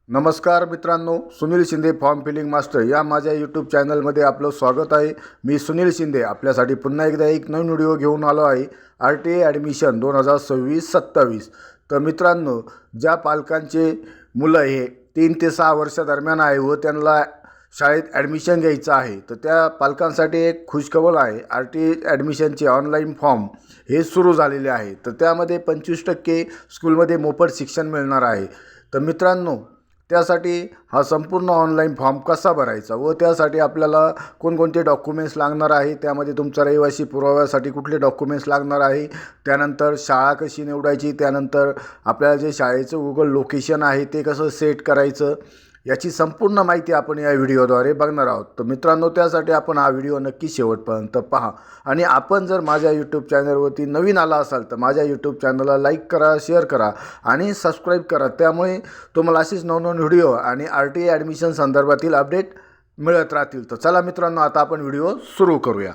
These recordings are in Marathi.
नमस्कार मित्रांनो, Sunil Shinde form filling master या माझ्या यूट्यूब चॅनलमध्ये आपलं स्वागत आहे। मी सुनील शिंदे आपल्यासाठी पुन्हा एकदा एक नवीन व्हिडिओ घेऊन आलो आहे। RTA admission 2026-27। तर मित्रांनो, ज्या पालकांचे मुलं हे 3 ते 6 वर्षादरम्यान आहे व त्यांना शाळेत ॲडमिशन घ्यायचं आहे, तर त्या पालकांसाठी एक खुशखबर आहे। RTA ॲडमिशनचे ऑनलाईन फॉर्म हे सुरू झालेले आहे। तर त्यामध्ये 25% स्कूलमध्ये मोफत शिक्षण मिळणार आहे। तर मित्रांनो, त्यासाठी हा संपूर्ण ऑनलाईन फॉर्म कसा भरायचा व त्यासाठी आपल्याला कोणकोणते डॉक्युमेंट्स लागणार आहे, त्यामध्ये तुमचा रहिवासी पुराव्यासाठी कुठले डॉक्युमेंट्स लागणार आहे, त्यानंतर शाळा कशी निवडायची, त्यानंतर आपल्याला जे शाळेचं गुगल लोकेशन आहे ते कसं सेट करायचं, याची संपूर्ण माहिती आपण या व्हिडिओद्वारे बघणार आहोत। तर मित्रांनो, त्यासाठी आपण हा व्हिडिओ नक्की शेवटपर्यंत पहा आणि आपण जर माझ्या यूट्यूब चॅनलवरती नवीन आला असाल तर माझ्या यूट्यूब चॅनलला लाईक करा, शेअर करा आणि सबस्क्राईब करा। त्यामुळे तुम्हाला अशीच नवनवीन व्हिडिओ आणि RTA ॲडमिशन संदर्भातील अपडेट मिळत राहतील। तर चला मित्रांनो, आता आपण व्हिडिओ सुरू करूया।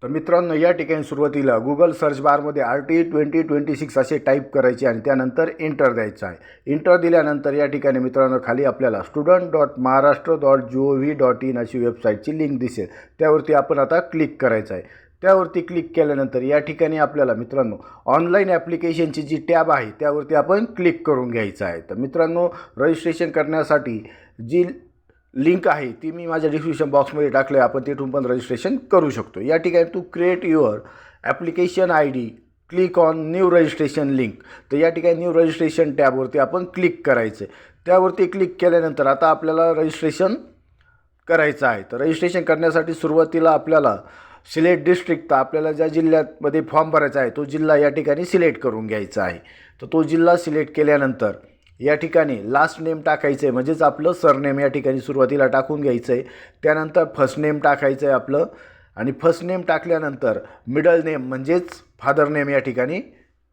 तर मित्रांनो, या ठिकाणी सुरुवातीला गुगल सर्च बारमध्ये RTA 2026 असे टाईप करायचे आणि त्यानंतर एंटर द्यायचं आहे। एंटर दिल्यानंतर या ठिकाणी मित्रांनो खाली आपल्याला student.maharashtra.gov.in अशी वेबसाईटची लिंक दिसेल, त्यावरती आपण आता क्लिक करायचं आहे। त्यावरती क्लिक केल्यानंतर या ठिकाणी आपल्याला मित्रांनो ऑनलाईन ॲप्लिकेशनची जी टॅब आहे त्यावरती आपण क्लिक करून घ्यायचं आहे। तर मित्रांनो, रजिस्ट्रेशन करण्यासाठी जी लिंक आहे ती मी माझ्या डिस्क्रिप्शन बॉक्समध्ये टाकले, आपण तिथून पण रजिस्ट्रेशन करू शकतो। या ठिकाणी to create your application ID click on new registration link. तर या ठिकाणी न्यू रजिस्ट्रेशन टॅबवरती आपण क्लिक करायचं आहे। त्यावरती क्लिक केल्यानंतर आता आपल्याला रजिस्ट्रेशन करायचं आहे। तर रजिस्ट्रेशन करण्यासाठी सुरुवातीला आपल्याला सिलेक्ट डिस्ट्रिक्ट, तर आपल्याला ज्या जिल्ह्यामध्ये फॉर्म भरायचा आहे तो जिल्हा या ठिकाणी सिलेक्ट करून घ्यायचा आहे। तर तो जिल्हा सिलेक्ट केल्यानंतर या ठिकाणी लास्ट नेम टाकायचं आहे, म्हणजेच आपलं सरनेम या ठिकाणी सुरुवातीला टाकून घ्यायचं आहे। त्यानंतर फर्स्ट नेम टाकायचं आहे आपलं, आणि फर्स्ट नेम टाकल्यानंतर मिडल नेम म्हणजेच फादर नेम या ठिकाणी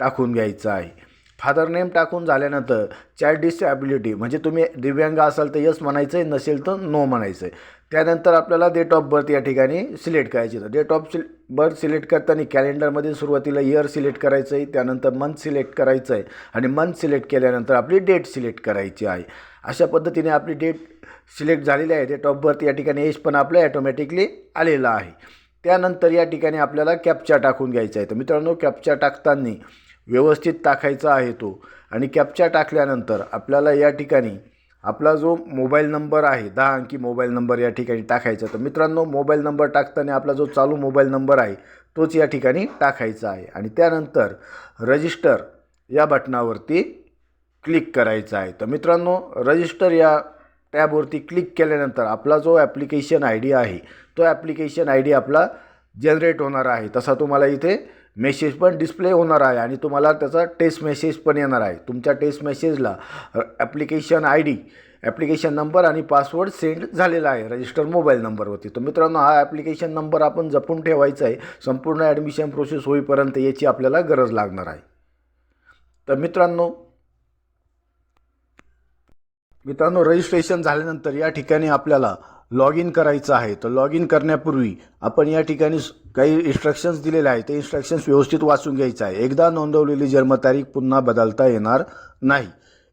टाकून घ्यायचं आहे। फादर नेम टाकून झाल्यानंतर चाइल्ड डिसॅबिलिटी, म्हणजे तुम्ही दिव्यांग असाल तर यस म्हणायचं आहे, नसेल तर नो म्हणायचं आहे। त्यानंतर आपल्याला डेट ऑफ बर्थ या ठिकाणी सिलेक्ट करायची। तर डेट ऑफ बर्थ सिलेक्ट करताना कॅलेंडरमध्ये सुरुवातीला इयर सिलेक्ट करायचं आहे, त्यानंतर मंथ सिलेक्ट करायचं आहे आणि मंथ सिलेक्ट केल्यानंतर आपली डेट सिलेक्ट करायची आहे। अशा पद्धतीने आपली डेट सिलेक्ट झालेली आहे। डेट ऑफ बर्थ या ठिकाणी एज पण आपलं ॲटोमॅटिकली आलेलं आहे। त्यानंतर या ठिकाणी आपल्याला कॅप्चा टाकून घ्यायचा आहे। तर मित्रांनो, कॅप्चा टाकताना व्यवस्थित टाकायचा आहे तो, आणि कॅप्चा टाकल्यानंतर आपल्याला या ठिकाणी आपला जो मोबाईल नंबर आहे 10 अंकी मोबाईल नंबर या ठिकाणी टाकायचा। तर मित्रांनो, मोबाईल नंबर टाकताना आपला जो चालू मोबाईल नंबर आहे तोच या ठिकाणी टाकायचा आहे आणि त्यानंतर रजिस्टर या बटनावरती क्लिक करायचा आहे। तर मित्रांनो, रजिस्टर या टॅबवरती क्लिक केल्यानंतर आपला जो ॲप्लिकेशन ID आहे तो ॲप्लिकेशन ID आपला जनरेट होणार आहे। तसा तुम्हाला इथे मेसेज पण डिस्प्ले होणार आहे आणि तुम्हाला त्याचा टेस्ट मेसेज पण येणार आहे। तुमच्या टेस्ट मेसेजला ॲप्लिकेशन ID, ॲप्लिकेशन नंबर आणि पासवर्ड सेंड झालेला आहे रजिस्टर मोबाईल नंबरवरती। तर मित्रांनो, हा ॲप्लिकेशन नंबर आपण जपून ठेवायचा आहे, संपूर्ण ॲडमिशन प्रोसेस होईपर्यंत याची आपल्याला गरज लागणार आहे। तर मित्रांनो, रजिस्ट्रेशन झाल्यानंतर या ठिकाणी आपल्याला लॉग इन करायचं आहे। तर लॉग इन करण्यापूर्वी आपण या ठिकाणी काही इन्स्ट्रक्शन्स दिलेले आहेत, ते इन्स्ट्रक्शन्स व्यवस्थित वाचून घ्यायचं आहे। एकदा नोंदवलेली जन्मतारीख पुन्हा बदलता येणार नाही।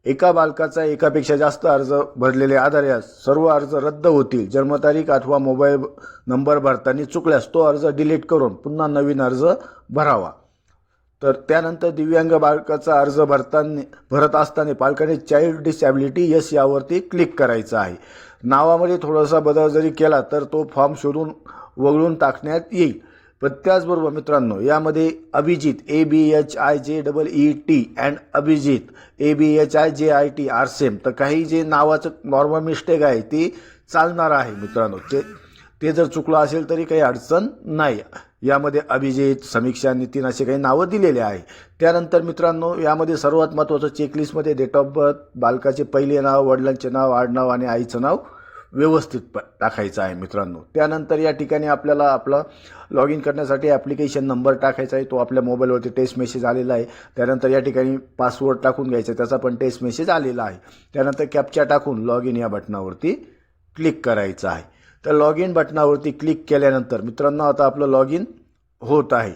एका बालकाचा एकापेक्षा जास्त अर्ज भरलेले आढळल्यास सर्व अर्ज रद्द होतील। जन्मतारीख अथवा मोबाईल नंबर भरताना चुकल्यास तो अर्ज डिलीट करून पुन्हा नवीन अर्ज भरावा। तर त्यानंतर दिव्यांग बालकाचा अर्ज भरत असताना पालकाने चाइल्ड डिसॅबिलिटी यस यावरती क्लिक करायचं आहे। नावामध्ये थोडासा बदल जरी केला तर तो फॉर्म शोधून वगळून टाकण्यात येईल। पण त्याचबरोबर मित्रांनो, यामध्ये Abhijeet ABHIJEET and Abhijit ABHIJIT are same, तर काही जे नावाचं नॉर्मल मिस्टेक आहे ती चालणार आहे मित्रांनो। ते जर चुकलं असेल तरी काही अडचण नाही। यामध्ये अभिजित, समीक्षा, नितीन असे काही नावं दिलेले आहे। त्यानंतर मित्रांनो, यामध्ये सर्वात महत्त्वाचं चेकलिस्टमध्ये डेट ऑफ बर्थ, बालकाचे पहिले नाव, वडिलांचे नाव, आडनाव आणि आईचं नाव व्यवस्थित टाकायचं आहे मित्रांनो। त्यानंतर या ठिकाणी आपल्याला आपला लॉग इन करण्यासाठी ॲप्लिकेशन नंबर टाकायचा आहे, तो आपल्या मोबाईलवरती टेस्ट मेसेज आलेला आहे। त्यानंतर या ठिकाणी पासवर्ड टाकून घ्यायचा, त्याचा पण टेस्ट मेसेज आलेला आहे। त्यानंतर कॅप्चा टाकून लॉग इन या बटनावरती क्लिक करायचं आहे। तर लॉग इन बटनावरती क्लिक केल्यानंतर मित्रांनो, आता आपलं लॉग इन होत आहे।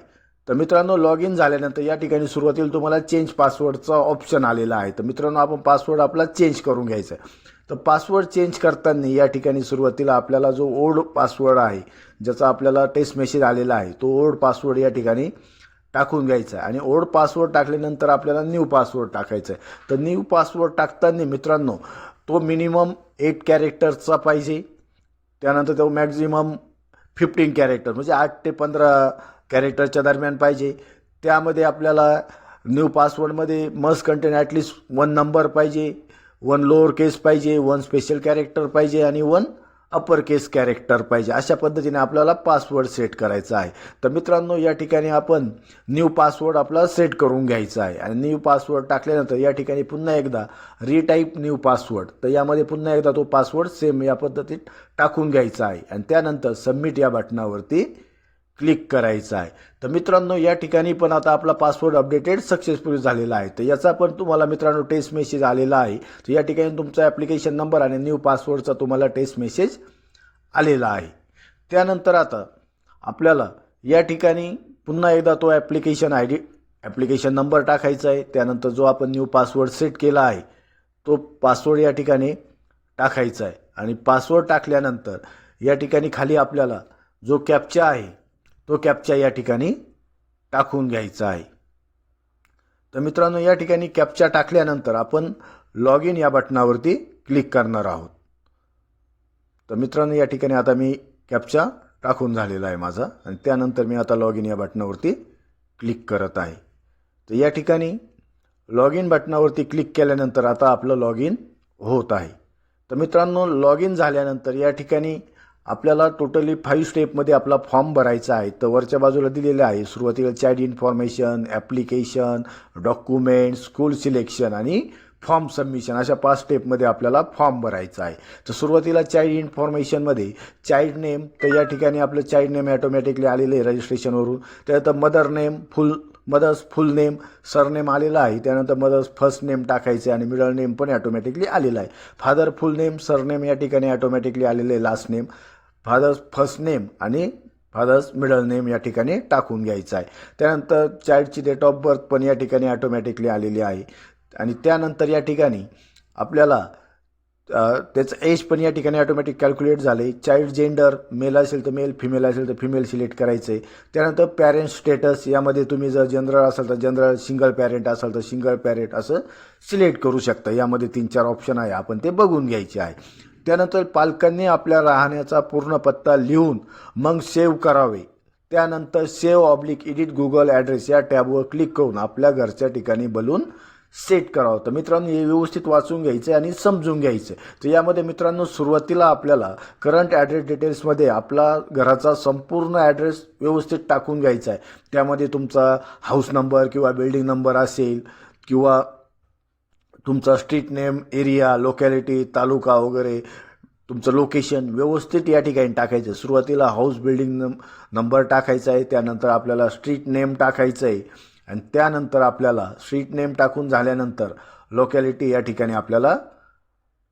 तर मित्रांनो लॉग इन झाल्यानंतर या ठिकाणी सुरुवातीला तुम्हाला चेंज पासवर्डचा ऑप्शन आलेला आहे. तर मित्रांनो आपण पासवर्ड आपला चेंज करून घ्यायचा आहे. तर पासवर्ड चेंज करताना या ठिकाणी सुरुवातीला आपल्याला जो ओल्ड पासवर्ड आहे ज्याचा आपल्याला टेस्ट मेसेज आलेला आहे तो ओल्ड पासवर्ड या ठिकाणी टाकून घ्यायचा आहे. आणि ओल्ड पासवर्ड टाकल्यानंतर आपल्याला न्यू पासवर्ड टाकायचा आहे. तर न्यू पासवर्ड टाकताना मित्रांनो तो मिनिमम 8 कॅरेक्टरचा पाहिजे. त्यानंतर तो मॅक्झिमम 15 कॅरेक्टर म्हणजे 8 ते 15 कॅरेक्टरच्या दरम्यान पाहिजे. त्यामध्ये आपल्याला न्यू पासवर्डमध्ये मस्ट कंटेन ॲटलिस्ट 1 नंबर पाहिजे, 1 लोअर केस पाहिजे, 1 स्पेशल कॅरेक्टर पाहिजे आणि 1 अपर केस कॅरेक्टर पाहिजे. अशा पद्धतीने आपल्याला पासवर्ड सेट करायचा आहे. तर मित्रांनो या ठिकाणी आपण न्यू पासवर्ड आपला सेट करून घ्यायचा आहे. आणि न्यू पासवर्ड टाकल्यानंतर या ठिकाणी पुन्हा एकदा रिटाईप न्यू पासवर्ड, तर यामध्ये पुन्हा एकदा तो पासवर्ड सेम या पद्धतीत टाकून घ्यायचा आहे. आणि त्यानंतर सबमिट या बटनावरती क्लिक करायचं आहे. तर मित्रांनो या ठिकाणी पण आता आपला पासवर्ड अपडेटेड सक्सेसफुल झालेला आहे. तर याचा पण तुम्हाला मित्रांनो टेस्ट मेसेज आलेला आहे. तर या ठिकाणी तुमचा ॲप्लिकेशन नंबर आणि न्यू पासवर्डचा तुम्हाला टेस्ट मेसेज आलेला आहे. त्यानंतर आता आपल्याला या ठिकाणी पुन्हा एकदा तो ॲप्लिकेशन नंबर टाकायचा आहे. त्यानंतर जो आपण न्यू पासवर्ड सेट केला आहे तो पासवर्ड या ठिकाणी टाकायचा आहे. आणि पासवर्ड टाकल्यानंतर या ठिकाणी खाली आपल्याला जो कॅप्चा आहे तो कॅप्चा या ठिकाणी टाकून घ्यायचा आहे. तर मित्रांनो या ठिकाणी कॅप्चा टाकल्यानंतर आपण लॉग इन या बटनावरती क्लिक करणार आहोत. तर मित्रांनो या ठिकाणी आता मी कॅप्चा टाकून झालेला आहे माझा आणि त्यानंतर मी आता लॉग इन या बटनावरती क्लिक करत आहे. तर या ठिकाणी लॉग इन बटनावरती क्लिक केल्यानंतर आता आपलं लॉग इन होत आहे. तर मित्रांनो लॉग इन झाल्यानंतर या ठिकाणी आपल्याला टोटली 5 स्टेपमध्ये आपला फॉर्म भरायचा आहे. तर वरच्या बाजूला दिलेलं आहे सुरुवातीला child information, application, document, school selection आणि फॉर्म सबमिशन अशा 5 स्टेपमध्ये आपल्याला फॉर्म भरायचा आहे. तर सुरुवातीला चाइल्ड इन्फॉर्मेशनमध्ये चाइल्ड नेम, तर या ठिकाणी आपलं चाइल्ड नेम ॲटोमॅटिकली आलेलं आहे रजिस्ट्रेशनवरून. त्यानंतर मदर्स फुल नेम, सरनेम आलेला आहे. त्यानंतर मदर्स फर्स्ट नेम टाकायचे आणि मिडल नेम पण ॲटोमॅटिकली आलेला आहे. फादर फुल नेम, सरनेम या ठिकाणी ॲटोमॅटिकली आलेलं आहे. Last name, father's first name आणि फादर्स मिडल नेम या ठिकाणी टाकून घ्यायचं आहे. त्यानंतर चाइल्डची डेट ऑफ बर्थ पण या ठिकाणी ॲटोमॅटिकली आलेली आहे. आणि त्यानंतर या ठिकाणी आपल्याला त्याचं एज पण या ठिकाणी ऑटोमॅटिक कॅल्क्युलेट झाले. चाइल्ड जेंडर मेल असेल तर मेल, फिमेल असेल तर फिमेल सिलेक्ट करायचं आहे. त्यानंतर पॅरेंट स्टेटस, यामध्ये तुम्ही जर जनरल असाल तर जनरल, सिंगल पॅरेंट असाल तर सिंगल पॅरेंट असं सिलेक्ट करू शकता. यामध्ये 3-4 ऑप्शन आहे, आपण ते बघून घ्यायचे आहे. त्यानंतर पालकांनी आपल्या राहण्याचा पूर्ण पत्ता लिहून मग सेव्ह करावे. त्यानंतर सेव्ह एडिट गुगल ॲड्रेस या टॅबवर क्लिक करून आपल्या घरच्या ठिकाणी बलून सेट करावं. तर मित्रांनो हे व्यवस्थित वाचून घ्यायचं आणि समजून घ्यायचं. तर यामध्ये मित्रांनो सुरुवातीला आपल्याला करंट ॲड्रेस डिटेल्समध्ये आपला घराचा संपूर्ण ॲड्रेस व्यवस्थित टाकून घ्यायचा आहे. त्यामध्ये तुमचा हाऊस नंबर किंवा बिल्डिंग नंबर असेल किंवा तुमचा स्ट्रीट नेम, एरिया, लोकॅलिटी, तालुका वगैरे तुमचं लोकेशन व्यवस्थित या ठिकाणी टाकायचं. सुरुवातीला हाऊस बिल्डिंग नंबर टाकायचा आहे. त्यानंतर आपल्याला स्ट्रीट नेम टाकायचं आहे आणि त्यानंतर आपल्याला स्ट्रीट नेम टाकून झाल्यानंतर लोकॅलिटी या ठिकाणी आपल्याला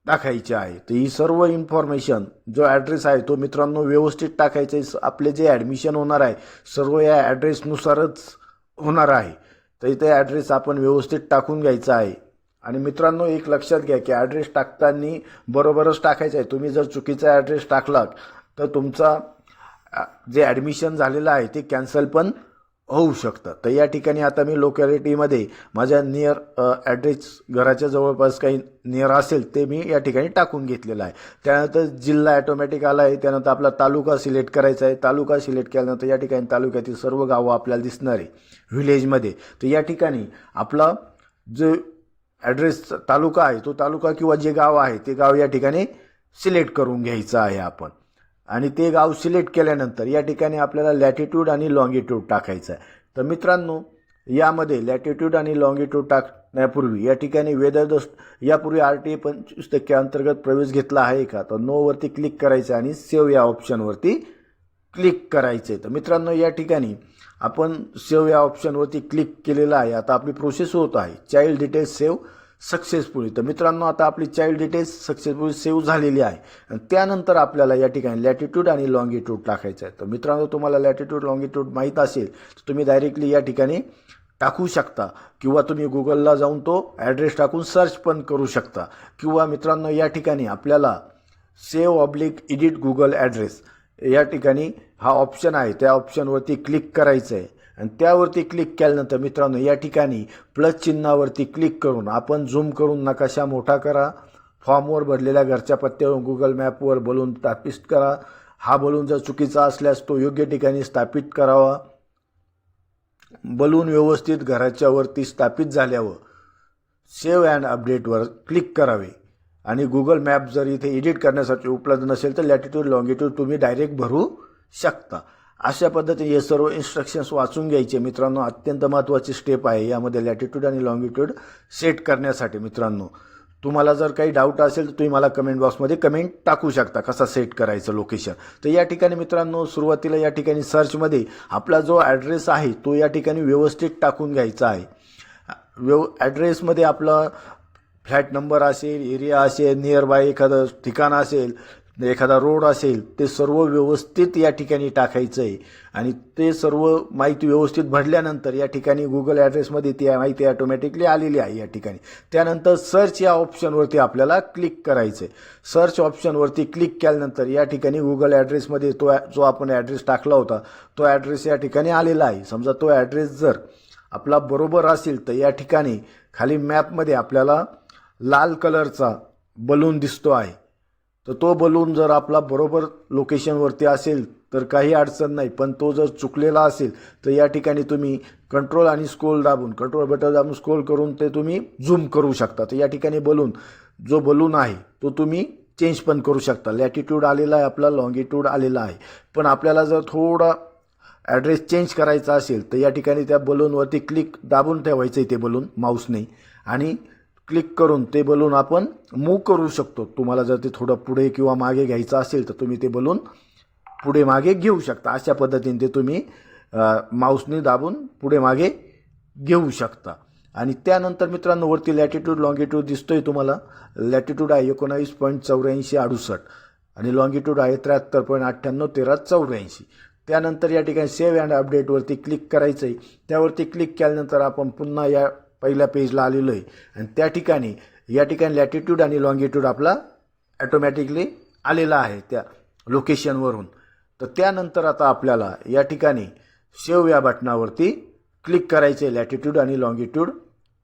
टाकायची आहे. तर ही सर्व इन्फॉर्मेशन जो ॲड्रेस आहे तो मित्रांनो व्यवस्थित टाकायचं आहे. आपले जे ॲडमिशन होणार आहे सर्व या ॲड्रेसनुसारच होणार आहे. तर इथे ॲड्रेस आपण व्यवस्थित टाकून घ्यायचा आहे. आणि मित्रांनो एक लक्षात घ्या की ॲड्रेस टाकताना बरोबरच टाकायचं आहे. तुम्ही जर चुकीचा ॲड्रेस टाकलात तर तुमचा जे ॲडमिशन झालेलं आहे ते कॅन्सल पण होऊ शकतं. तर या ठिकाणी आता मी लोकॅलिटीमध्ये माझ्या नियर ॲड्रेस घराच्या जवळपास काही नियर असेल ते मी या ठिकाणी टाकून घेतलेलं आहे. त्यानंतर जिल्हा ॲटोमॅटिक आला आहे. त्यानंतर आपला तालुका सिलेक्ट करायचा आहे. तालुका सिलेक्ट केल्यानंतर या ठिकाणी तालुक्यातील सर्व गावं आपल्याला दिसणार आहे व्हिलेजमध्ये. तर या ठिकाणी आपला जो ॲड्रेस तालुका आहे तो तालुका किंवा जे गाव आहे ते गाव या ठिकाणी सिलेक्ट करून घ्यायचं आहे आपण. आणि ते गाव सिलेक्ट केल्यानंतर या ठिकाणी आपल्याला लॅटिट्यूड आणि लॉंगिट्यूड टाकायचं आहे. तर मित्रांनो यामध्ये लॅटिट्यूड आणि लॉंगिट्यूड टाकण्यापूर्वी या ठिकाणी यापूर्वी RTA 25% अंतर्गत प्रवेश घेतला आहे का, तर नोवरती क्लिक करायचं आणि सेव्ह या ऑप्शनवरती क्लिक करायचे. तर मित्रांनो या ठिकाणी आपण सेव्ह या ऑप्शनवरती क्लिक केलेलं आहे. आता आपली प्रोसेस होत आहे. Child details save successfully. तर मित्रांनो आता आपली चाइल्ड डिटेल्स सक्सेसफुली सेव्ह झालेली आहे आणि त्यानंतर आपल्याला या ठिकाणी लॅटिट्यूड आणि लॉंगिट्यूड टाकायचं आहे. तर मित्रांनो तुम्हाला लॅटिट्यूड लॉंगिट्यूड माहीत असेल तर तुम्ही डायरेक्टली या ठिकाणी टाकू शकता किंवा तुम्ही गुगलला जाऊन तो ॲड्रेस टाकून सर्च पण करू शकता. किंवा मित्रांनो या ठिकाणी आपल्याला save oblique edit Google address या ठिकाणी हा ऑप्शन आहे, त्या ऑप्शनवरती क्लिक करायचं आहे आणि त्यावरती क्लिक केल्यानंतर मित्रांनो या ठिकाणी प्लस चिन्हावरती क्लिक करून आपण झूम करून नकाशा मोठा करा. फॉर्मवर भरलेल्या घरच्या पत्त्यावर गुगल मॅपवर बलून स्थापित करा. हा बलून जर चुकीचा असल्यास तो योग्य ठिकाणी स्थापित करावा. बलून व्यवस्थित घराच्या वरती स्थापित झाल्यावर सेव्ह अँड अपडेटवर क्लिक करावे आणि गुगल मॅप जर इथे एडिट करण्यासाठी उपलब्ध नसेल तर लॅटिट्यूड लॉंगिट्यूड तुम्ही डायरेक्ट भरू शकता. अशा पद्धतीने हे सर्व इन्स्ट्रक्शन्स वाचून घ्यायचे मित्रांनो. अत्यंत महत्त्वाची स्टेप आहे यामध्ये लॅटिट्यूड आणि लॉंगिट्यूड सेट करण्यासाठी. मित्रांनो तुम्हाला जर काही डाऊट असेल तर तुम्ही मला कमेंट बॉक्समध्ये कमेंट टाकू शकता कसा सेट करायचं लोकेशन. तर या ठिकाणी मित्रांनो सुरुवातीला या ठिकाणी सर्चमध्ये आपला जो ॲड्रेस आहे तो या ठिकाणी व्यवस्थित टाकून घ्यायचा आहे. ॲड्रेसमध्ये आपला फ्लॅट नंबर असेल, एरिया असेल, नियर बाय एखादं ठिकाण असेल, एखादा रोड असेल, ते सर्व व्यवस्थित या ठिकाणी टाकायचं आहे आणि ते सर्व माहिती व्यवस्थित भरल्यानंतर या ठिकाणी गुगल ॲड्रेसमध्ये ती माहिती ऑटोमॅटिकली आलेली आहे या ठिकाणी. त्यानंतर सर्च या ऑप्शनवरती आपल्याला क्लिक करायचं आहे. सर्च ऑप्शनवरती क्लिक केल्यानंतर या ठिकाणी गुगल ॲड्रेसमध्ये तो जो आपण ॲड्रेस टाकला होता तो ॲड्रेस या ठिकाणी आलेला आहे. समजा तो ॲड्रेस जर आपला बरोबर असेल तर या ठिकाणी खाली मॅपमध्ये आपल्याला लाल कलरचा बलून दिसतो आहे. तर तो बलून जर आपला बरोबर लोकेशनवरती असेल तर काही अडचण नाही, पण तो जर चुकलेला असेल तर या ठिकाणी तुम्ही कंट्रोल आणि स्क्रोल दाबून बटन दाबून स्क्रोल करून ते तुम्ही झूम करू शकता. तर या ठिकाणी जो बलून आहे तो तुम्ही चेंज पण करू शकता. लॅटिट्यूड आलेला आहे आपला, लॉंगिट्यूड आलेला आहे, पण आपल्याला जर थोडा ॲड्रेस चेंज करायचा असेल तर या ठिकाणी त्या बलूनवरती क्लिक दाबून ठेवायचं आहे ते बलून माऊसने आणि क्लिक करून ते बलून आपण मूव्ह करू शकतो. तुम्हाला जर ते थोडं पुढे किंवा मागे घ्यायचं असेल तर तुम्ही ते बलून पुढे मागे घेऊ शकता. अशा पद्धतीने ते तुम्ही माऊसने दाबून पुढे मागे घेऊ शकता. आणि त्यानंतर मित्रांनो वरती लॅटिट्यूड लॉंगिट्यूड दिसतोय तुम्हाला. लॅटिट्यूड आहे 19.8468 आणि लॉंगिट्यूड आहे 73.981384. त्यानंतर या ठिकाणी सेव्ह अँड अपडेटवरती क्लिक करायचं आहे. त्यावरती क्लिक केल्यानंतर आपण पुन्हा या पहिल्या पेजला आलेलो आहे आणि त्या ठिकाणी या ठिकाणी लॅटिट्यूड आणि लॉंगिट्यूड आपला ॲटोमॅटिकली आलेला आहे त्या लोकेशनवरून. तर त्यानंतर आता आपल्याला या ठिकाणी सेव्ह या बटनावरती क्लिक करायचे आहे लॅटिट्यूड आणि लॉंगिट्यूड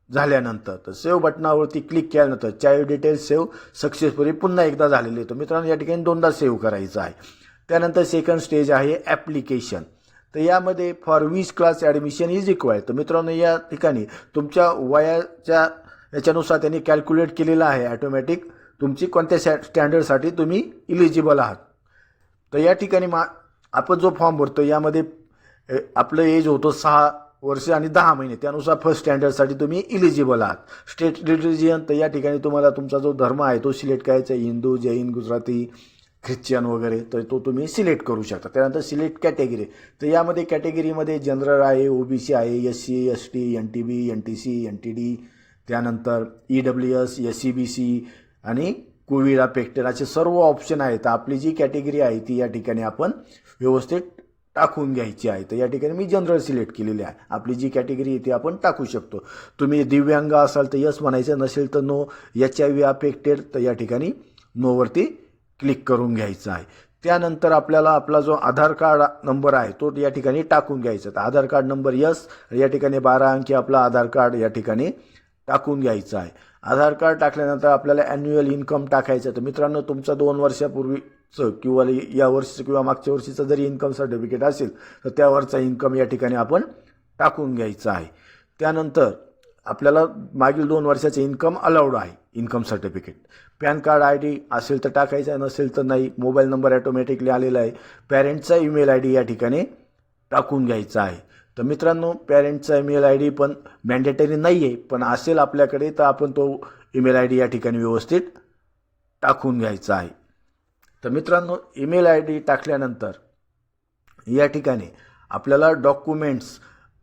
झाल्यानंतर. तर सेव्ह बटनावरती क्लिक केल्यानंतर चाइल्ड डिटेल्स सेव्ह सक्सेसफुली पुन्हा एकदा झालेली आहे. तर मित्रांनो या ठिकाणी दोनदा सेव्ह करायचं आहे. त्यानंतर सेकंड स्टेज आहे ॲप्लिकेशन. तर यामध्ये for which class admission is required. तर मित्रांनो या ठिकाणी तुमच्या वयाच्या याच्यानुसार त्यांनी कॅल्क्युलेट केलेलं आहे ॲटोमॅटिक तुमची कोणत्या स्टँडर्डसाठी तुम्ही इलिजिबल आहात. तर या ठिकाणी आपण जो फॉर्म भरतो यामध्ये आपलं एज होतं 6 वर्ष आणि 10 महिने. त्यानुसार फर्स्ट स्टँडर्डसाठी तुम्ही इलिजिबल आहात. स्टेट रिलिजियन तर या ठिकाणी तुम्हाला तुमचा जो धर्म आहे तो सिलेक्ट करायचा आहे. हिंदू, जैन, गुजराती, ख्रिश्चन वगैरे तर तो तुम्ही सिलेक्ट करू शकता. त्यानंतर सिलेक्ट कॅटेगरी. तर यामध्ये कॅटेगरीमध्ये जनरल आहे, ओबीसी आहे, SC, ST, NTB, NTC, NTD, त्यानंतर EWS, SCBC आणि कोविड अफेक्टेड असे सर्व ऑप्शन आहेत. तर आपली जी कॅटेगरी आहे ती या ठिकाणी आपण व्यवस्थित टाकून घ्यायची आहे. तर या ठिकाणी मी जनरल सिलेक्ट केलेली आहे. आपली जी कॅटेगरी आहे ती आपण टाकू शकतो. तुम्ही दिव्यांग असाल तर यस म्हणायचं, नसेल तर नो. HIV अफेक्टेड तर या ठिकाणी नोवरती क्लिक करून घ्यायचं आहे. त्यानंतर आपल्याला आपला जो आधार कार्ड नंबर आहे तो या ठिकाणी टाकून घ्यायचा. तर आधार कार्ड नंबर यस या ठिकाणी 12 अंकी आपला आधार कार्ड या ठिकाणी टाकून घ्यायचं आहे. आधार कार्ड टाकल्यानंतर आपल्याला ॲन्युअल इन्कम टाकायचं. तर मित्रांनो तुमचं 2 वर्षापूर्वीचं किंवा या वर्षीचं किंवा मागच्या वर्षीचं जरी इन्कम सर्टिफिकेट असेल तर त्यावरचा इन्कम या ठिकाणी आपण टाकून घ्यायचं आहे. त्यानंतर आपल्याला मागील 2 वर्षाचे इन्कम अलाउड आहे income certificate. Pan card ID असेल तर टाकायचं आहे, नसेल तर नाही. मोबाईल नंबर ॲटोमॅटिकली आलेला आहे. पॅरेंटचा ईमेल ID या ठिकाणी टाकून घ्यायचा आहे. तर मित्रांनो पॅरेंटचा ईमेल ID पण मॅन्डेटरी नाही आहे, पण असेल आपल्याकडे तर आपण तो ईमेल ID या ठिकाणी व्यवस्थित टाकून घ्यायचा आहे. तर मित्रांनो ईमेल ID टाकल्यानंतर या ठिकाणी आपल्याला documents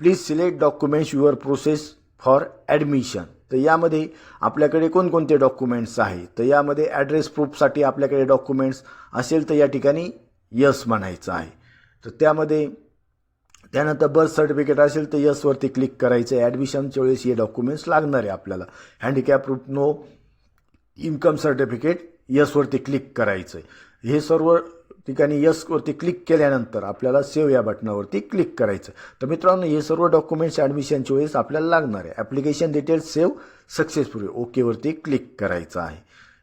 please select documents your process for admission तर यामध्ये आपल्याकडे कोणकोणते डॉक्युमेंट्स आहे, तर यामध्ये ॲड्रेस प्रूफसाठी आपल्याकडे डॉक्युमेंट्स असेल तर या ठिकाणी यस म्हणायचं आहे. तर त्यानंतर बर्थ सर्टिफिकेट असेल तर यसवरती क्लिक करायचं आहे. ॲडमिशनच्या वेळेस हे डॉक्युमेंट्स लागणार आहे आपल्याला. Handicap proof no income certificate यसवरती क्लिक करायचं आहे. हे सर्व ठिकाणी यसवरती क्लिक केल्यानंतर आपल्याला सेव्ह या बटनावरती क्लिक करायचं. तर मित्रांनो हे सर्व डॉक्युमेंट्स ॲडमिशनच्या वेळेस आपल्याला लागणार आहे. ॲप्लिकेशन डिटेल्स सेव्ह सक्सेसफुली ओकेवरती क्लिक करायचं आहे.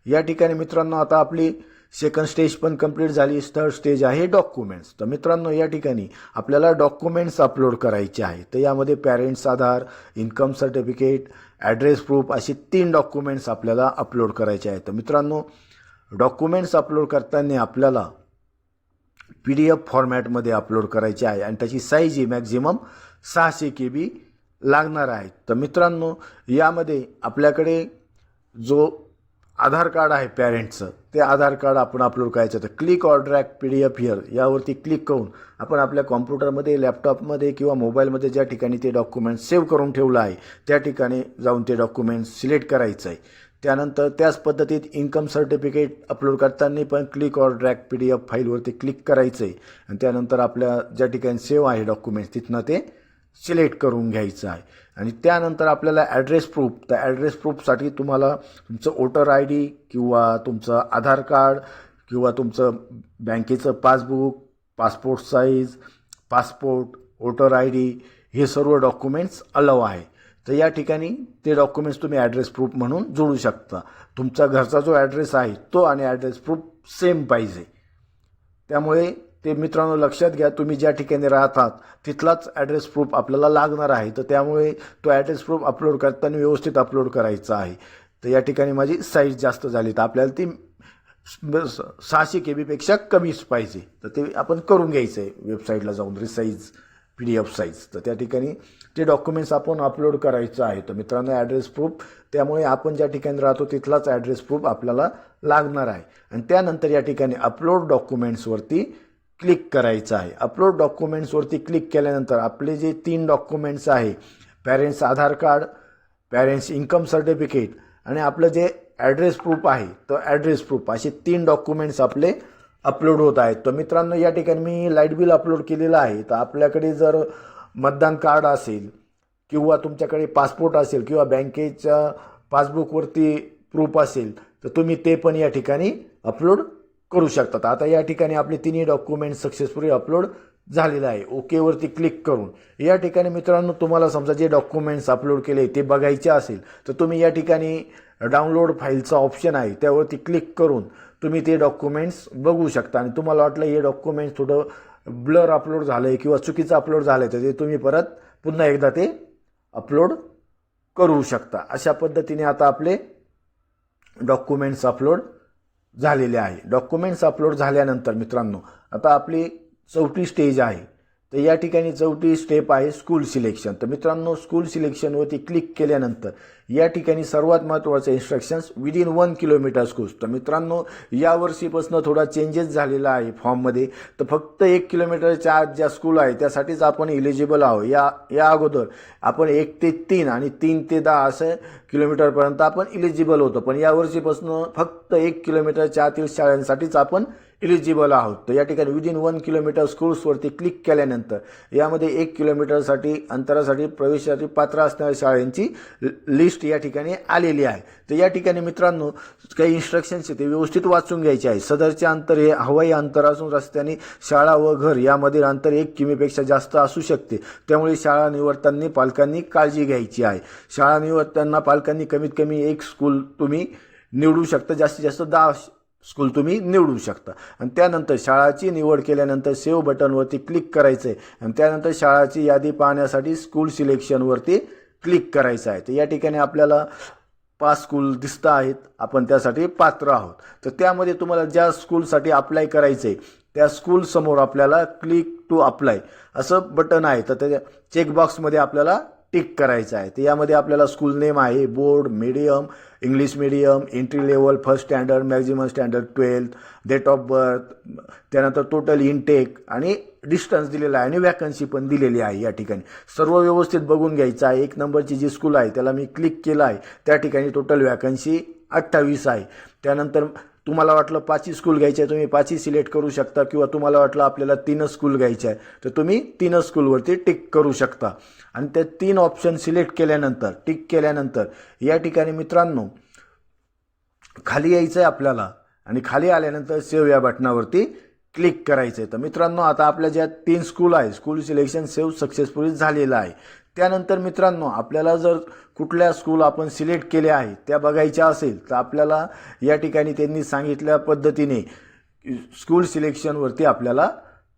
या ठिकाणी मित्रांनो आता आपली सेकंड स्टेज पण कंप्लीट झाली. थर्ड स्टेज आहे डॉक्युमेंट्स. तर मित्रांनो या ठिकाणी आपल्याला डॉक्युमेंट्स अपलोड करायचे आहे. तर यामध्ये पॅरेंट्स आधार, इन्कम सर्टिफिकेट, ॲड्रेस प्रूफ असे 3 डॉक्युमेंट्स आपल्याला अपलोड करायचे आहेत. तर मित्रांनो डॉक्युमेंट्स अपलोड करताना आपल्याला PDF फॉर्मॅटमध्ये अपलोड करायचे आहे आणि त्याची साईज ही मॅक्झिमम 600 KB लागणार आहे. तर मित्रांनो यामध्ये आपल्याकडे जो आधार कार्ड आहे पॅरेंट्सचं ते आधार कार्ड आपण अपलोड करायचं. तर click or drag PDF here यावरती क्लिक करून आपण आपल्या कॉम्प्युटरमध्ये, लॅपटॉपमध्ये किंवा मोबाईलमध्ये ज्या ठिकाणी ते डॉक्युमेंट सेव्ह करून ठेवलं आहे त्या ठिकाणी जाऊन ते डॉक्युमेंट सिलेक्ट करायचं आहे. त्यानंतर त्याच पद्धतीत इन्कम सर्टिफिकेट अपलोड करताना पण क्लिक ऑर ड्रॅग PDF फाईलवरती क्लिक करायचं आहे आणि त्यानंतर आपल्या ज्या ठिकाणी सेव्ह आहे डॉक्युमेंट्स तिथनं ते सिलेक्ट करून घ्यायचं आहे. आणि त्यानंतर आपल्याला ॲड्रेस प्रूफ, तर ॲड्रेस प्रूफसाठी तुम्हाला तुमचं वोटर ID किंवा तुमचं आधार कार्ड किंवा तुमचं बँकेचं passbook, passport size, passport, voter ID हे सर्व डॉक्युमेंट्स अलाव आहे. तर या ठिकाणी ते डॉक्युमेंट्स तुम्ही ॲड्रेस प्रूफ म्हणून जोडू शकता. तुमचा घरचा जो ॲड्रेस आहे तो आणि ॲड्रेस प्रूफ सेम पाहिजे. त्यामुळे ते मित्रांनो लक्षात घ्या, तुम्ही ज्या ठिकाणी राहतात तिथलाच ॲड्रेस प्रूफ आपल्याला लागणार आहे. तर त्यामुळे तो ॲड्रेस प्रूफ अपलोड करताना व्यवस्थित अपलोड करायचा आहे. तर या ठिकाणी माझी साईज जास्त झाली तर आपल्याला ती 600 KB कमीच पाहिजे. तर ते आपण करून घ्यायचं आहे वेबसाईटला जाऊन रिसाईज PDF साईज. तर त्या ठिकाणी ते डॉक्युमेंट्स आपण अपलोड करायचं आहे. तर मित्रांनो ॲड्रेस प्रूफ, त्यामुळे आपण ज्या ठिकाणी राहतो तिथलाच ॲड्रेस प्रूफ आपल्याला लागणार आहे. आणि त्यानंतर या ठिकाणी अपलोड डॉक्युमेंट्सवरती क्लिक करायचं आहे. अपलोड डॉक्युमेंट्सवरती क्लिक केल्यानंतर आपले जे 3 डॉक्युमेंट्स आहे, पॅरेंट्स आधार कार्ड, पॅरेंट्स इन्कम सर्टिफिकेट आणि आपलं जे ॲड्रेस प्रूफ आहे तर ॲड्रेस प्रूफ असे 3 डॉक्युमेंट्स आपले अपलोड होत आहेत. तर मित्रांनो या ठिकाणी मी लाईट बिल अपलोड केलेलं आहे. तर आपल्याकडे जर मतदान कार्ड असेल किंवा तुमच्याकडे पासपोर्ट असेल किंवा बँकेच्या पासबुकवरती प्रूफ असेल तर तुम्ही ते पण या ठिकाणी अपलोड करू शकतात. आता या ठिकाणी आपले 3 डॉक्युमेंट्स सक्सेसफुली अपलोड झालेलं आहे. ओकेवरती क्लिक करून या ठिकाणी मित्रांनो तुम्हाला समजा जे डॉक्युमेंट्स अपलोड केले ते बघायचे असेल तर तुम्ही या ठिकाणी डाउनलोड फाईलचा ऑप्शन आहे त्यावरती क्लिक करून तुम्ही ते डॉक्युमेंट्स बघू शकता. आणि तुम्हाला वाटलं हे डॉक्युमेंट्स थोडं ब्लर अपलोड झालं आहे किंवा चुकीचं अपलोड झालं आहे तर ते तुम्ही परत पुन्हा एकदा ते अपलोड करू शकता. अशा पद्धतीने आता आपले डॉक्युमेंट्स अपलोड झालेले आहे. डॉक्युमेंट्स अपलोड झाल्यानंतर मित्रांनो आता आपली 4थी स्टेज आहे. तर या ठिकाणी 4थी स्टेप आहे स्कूल सिलेक्शन. तर मित्रांनो स्कूल सिलेक्शनवरती क्लिक केल्यानंतर या ठिकाणी सर्वात महत्त्वाचे इन्स्ट्रक्शन्स विदिन 1 किलोमीटर स्कूल्स. तर मित्रांनो यावर्षीपासून थोडा चेंजेस झालेला आहे फॉर्ममध्ये. तर फक्त 1 किलोमीटरच्या आत ज्या स्कूल आहे त्यासाठीच आपण इलिजिबल आहोत. या अगोदर आपण 1 ते 3 आणि 3 ते 10 असं किलोमीटरपर्यंत आपण इलिजिबल होतो. पण यावर्षीपासून फक्त 1 किलोमीटरच्या आतील शाळांसाठीच आपण इलिजिबल आहोत. तर या ठिकाणी विदिन 1 किलोमीटर स्कूल्सवरती क्लिक केल्यानंतर यामध्ये 1 किलोमीटरसाठी अंतरासाठी प्रवेशासाठी पात्र असणाऱ्या शाळांची लिस्ट या ठिकाणी आलेली आहे. तर या ठिकाणी मित्रांनो काही इन्स्ट्रक्शन्स ते व्यवस्थित वाचून घ्यायचे आहे. सदरचे अंतर हे हवाई अंतर असून रस्त्याने शाळा व घर यामधील अंतर 1 किमीपेक्षा जास्त असू शकते. त्यामुळे शाळा निवडताना पालकांनी काळजी घ्यायची आहे. शाळा निवडताना पालकांनी कमीत कमी 1 स्कूल तुम्ही निवडू शकता, जास्तीत जास्त 10 स्कूल तुम्ही निवडू शकता. आणि त्यानंतर शाळाची निवड केल्यानंतर सेव्ह बटनवरती क्लिक करायचं आहे आणि त्यानंतर शाळाची यादी पाहण्यासाठी स्कूल सिलेक्शनवरती क्लिक करायचं आहे. तर या ठिकाणी आपल्याला 5 स्कूल दिसत आहेत, आपण त्यासाठी पात्र आहोत. तर त्यामध्ये तुम्हाला ज्या स्कूलसाठी अप्लाय करायचं आहे त्या स्कूलसमोर आपल्याला क्लिक टू अप्लाय असं बटन आहे. तर त्या चेकबॉक्समध्ये आपल्याला टिक करायचा आहे. तर यामध्ये आपल्याला स्कूल नेम आहे, board, medium, English medium, entry level, first standard, maximum standard 12th, date of birth, त्यानंतर टोटल इनटेक आणि डिस्टन्स दिलेला आहे आणि वॅकन्सी पण दिलेली आहे. या ठिकाणी सर्व व्यवस्थित बघून घ्यायचं आहे. 1 नंबरची जी स्कूल आहे त्याला मी क्लिक केलं आहे, त्या ठिकाणी टोटल वॅकन्सी 28 आहे. त्यानंतर तुम्हाला वाटलं 5 स्कूल घ्यायचे आहे, तुम्ही 5 सिलेक्ट करू शकता, किंवा तुम्हाला वाटलं आपल्याला 3 स्कूल घ्यायचे आहे तर तुम्ही 3 स्कूलवरती टिक करू शकता. आणि त्या 3 ऑप्शन सिलेक्ट केल्यानंतर, टिक केल्यानंतर या ठिकाणी मित्रांनो खाली यायचं आहे आपल्याला आणि खाली आल्यानंतर सेव्ह या बटनावरती क्लिक करायचं आहे. तर मित्रांनो आता आपल्या ज्या 3 स्कूल आहे, स्कूल सिलेक्शन सेव्ह सक्सेसफुली झालेलं आहे. त्यानंतर मित्रांनो आपल्याला जर कुठल्या स्कूल आपण सिलेक्ट केल्या आहे त्या बघायच्या असेल तर आपल्याला या ठिकाणी त्यांनी सांगितल्या पद्धतीने स्कूल सिलेक्शनवरती आपल्याला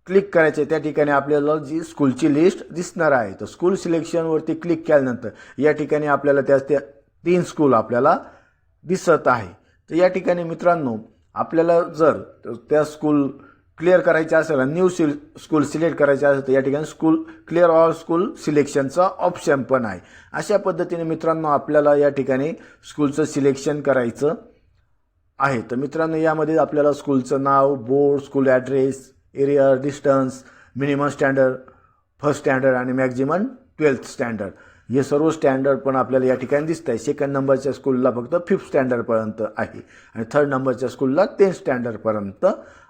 क्लिक करायचं आहे. त्या ठिकाणी आपल्याला जी स्कूलची लिस्ट दिसणार आहे. तर स्कूल सिलेक्शनवरती क्लिक केल्यानंतर या ठिकाणी आपल्याला त्या 3 स्कूल आपल्याला दिसत आहे. तर या ठिकाणी मित्रांनो आपल्याला जर त्या स्कूल क्लिअर करायचे असेल आणि न्यू स्कूल सिलेक्ट करायचे असेल तर या ठिकाणी स्कूल क्लिअर ऑल स्कूल सिलेक्शनचा ऑप्शन पण आहे. अशा पद्धतीने मित्रांनो आपल्याला या ठिकाणी स्कूलचं सिलेक्शन करायचं आहे. तर मित्रांनो यामध्ये आपल्याला स्कूलचं नाव, board, school address, area, distance, minimum standard, first standard आणि मॅक्झिमम 12th स्टँडर्ड हे सर्व स्टँडर्ड पण आपल्याला या ठिकाणी दिसत आहे. 2nd नंबरच्या स्कूलला फक्त 5th स्टँडर्डपर्यंत आहे आणि 3rd नंबरच्या स्कूलला 10th स्टँडर्डपर्यंत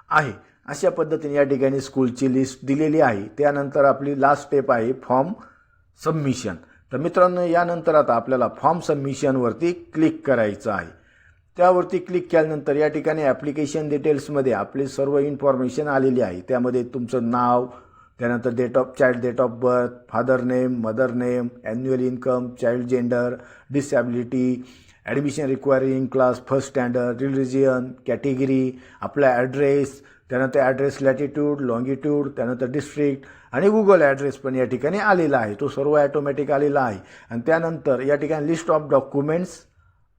आहे. अशा पद्धतीने या ठिकाणी स्कूलची लिस्ट दिलेली आहे. त्यानंतर आपली लास्ट स्टेप आहे फॉर्म सबमिशन. तर मित्रांनो यानंतर आता आपल्याला फॉर्म सबमिशनवरती क्लिक करायचं आहे. त्यावरती क्लिक केल्यानंतर या ठिकाणी ॲप्लिकेशन डिटेल्समध्ये आपली सर्व इन्फॉर्मेशन आलेली आहे. त्यामध्ये तुमचं नाव, त्यानंतर child date of birth, father name, mother name, annual income, child gender, disability, admission requiring class, first standard, religion, category, आपला ॲड्रेस, त्यानंतर ॲड्रेस लॅटिट्यूड, लॉंगिट्यूड, त्यानंतर डिस्ट्रिक्ट आणि गुगल ॲड्रेस पण या ठिकाणी आलेला आहे. तो सर्व ॲटोमॅटिक आलेला आहे. आणि त्यानंतर या ठिकाणी लिस्ट ऑफ डॉक्युमेंट्स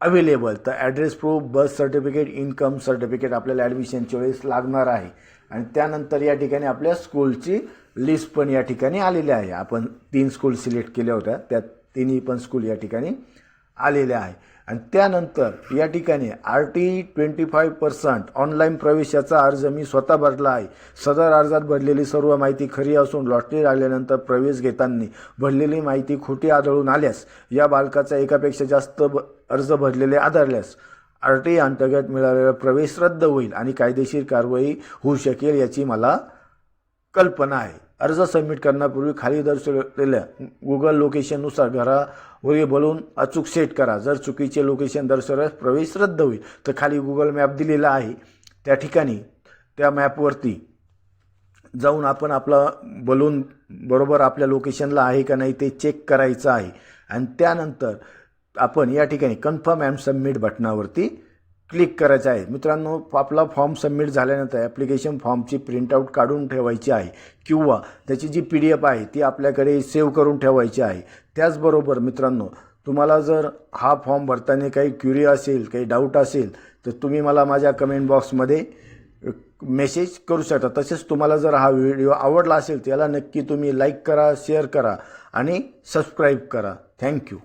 अवेलेबल, तर address proof, birth certificate, income certificate आपल्याला ॲडमिशनच्या वेळेस लागणार आहे. आणि त्यानंतर या ठिकाणी आपल्या स्कूलची लिस्ट पण या ठिकाणी आलेली आहे. आपण 3 स्कूल सिलेक्ट केल्या होत्या, त्या 3ही पण स्कूल या ठिकाणी आलेल्या आहे. आणि त्यानंतर या ठिकाणी RT 25% ऑनलाईन प्रवेशाचा अर्ज मी स्वतः भरला आहे. सदर अर्जात भरलेली सर्व माहिती खरी असून लॉटरी लागल्यानंतर प्रवेश घेताना भरलेली माहिती खोटी आढळून आल्यास, या बालकाचा एकापेक्षा जास्त अर्ज भरलेले आढळल्यास RT अंतर्गत मिळालेला प्रवेश रद्द होईल आणि कायदेशीर कारवाई होऊ शकेल याची मला कल्पना आहे. अर्ज सबमिट करण्यापूर्वी खाली दर्शवलेल्या गुगल लोकेशननुसार घरावर बोलून अचूक सेट करा. जर चुकीचे लोकेशन दर्शवल्यास प्रवेश रद्द होईल. तर खाली गुगल मॅप दिलेला आहे, त्या ठिकाणी त्या मॅपवरती जाऊन आपण आपला बलून बरोबर आपल्या लोकेशनला आहे का नाही ते चेक करायचं आहे. आणि त्यानंतर आपण या ठिकाणी कन्फर्म अँड सबमिट बटनावरती क्लिक करायचं आहे. मित्रांनो आपला फॉर्म सबमिट झाल्यानंतर ॲप्लिकेशन फॉर्मची प्रिंटआउट काढून ठेवायची आहे किंवा त्याची जी PDF आहे ती आपल्याकडे सेव्ह करून ठेवायची आहे. त्याचबरोबर मित्रांनो तुम्हाला जर हा फॉर्म भरताना काही क्युरी असेल, काही डाऊट असेल तर तुम्ही मला माझ्या कमेंट बॉक्समध्ये मेसेज करू शकता. तसेच तुम्हाला जर हा व्हिडिओ आवडला असेल त्याला नक्की तुम्ही लाईक करा, शेअर करा आणि सबस्क्राईब करा. थँक्यू.